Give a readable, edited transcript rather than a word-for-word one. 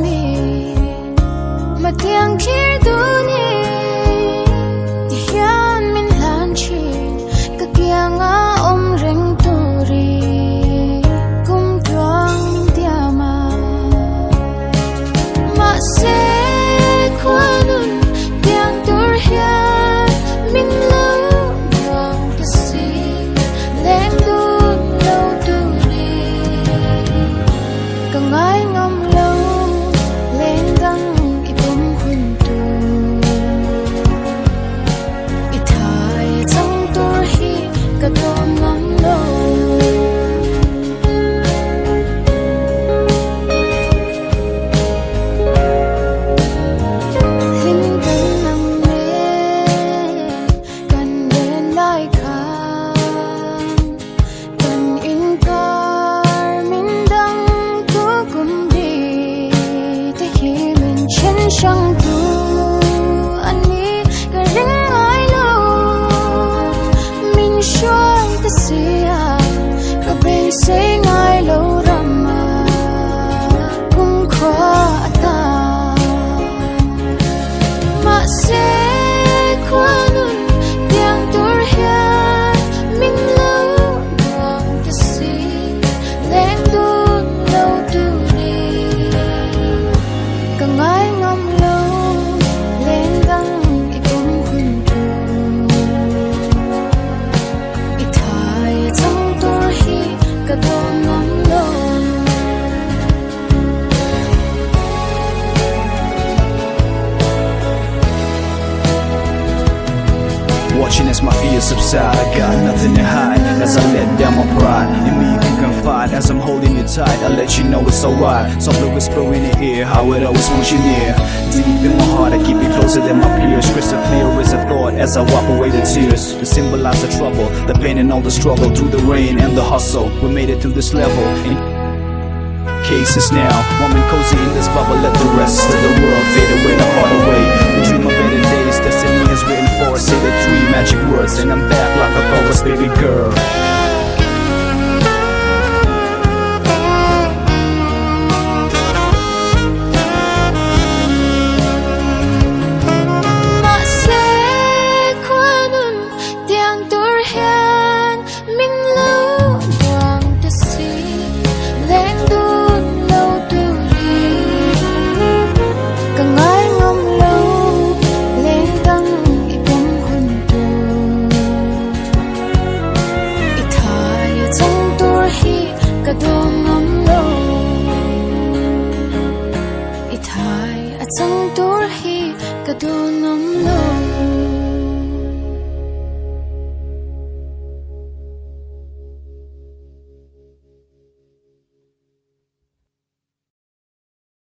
mi matiang chi du ni hian min lan chi ka kia nga om reng tu ri kum tuang min tiama ma se kwanun tiang tur hian min lo duang ka si leng dun lo tu ri ka ngai ngam lo lên dang ipum hun tu ithai chang tur hi ka dom ngam lo hin kan nang me kan den lai kha kan in kar min dang tu kum di te hi min chen shang tu ani ka ring ai lo min shoi ta sia ka ben se ngai lo rama kum khwa ata ma se kwanun tiang tur hian min lo duang ta si leng dun lo tu ri ka ngai ngam lo lên dang ipum hun tu ithai chang tur hi ka dom ngam lo Watching as my fears subside, I got nothing to hide as I let down my pride. In me you can confide as I'm holding you tight. I let you know it's alright. Softly whisper in your ear how it always wants you near. Deep in my heart, I keep you closer than my peers. Crystal clear as a thought as I wipe away the tears to symbolize the trouble, the pain and all the struggle through the rain and the hustle. We made it to this level. In cases now, woman cozy in this bubble. Let the rest of the world fade away, the heart away. We dream of better days. Destiny has written for us. Say the 3 magic words, and I'm back like a promise, baby girl. ma se kwanun tiang tur hian min lo duang ta si leng dun lo tu ri ka ngai ngam lo lên dang ipum hun tu ithai chang tur hi ka dom ngam lo ithai chang tur hi ka dom ngam lo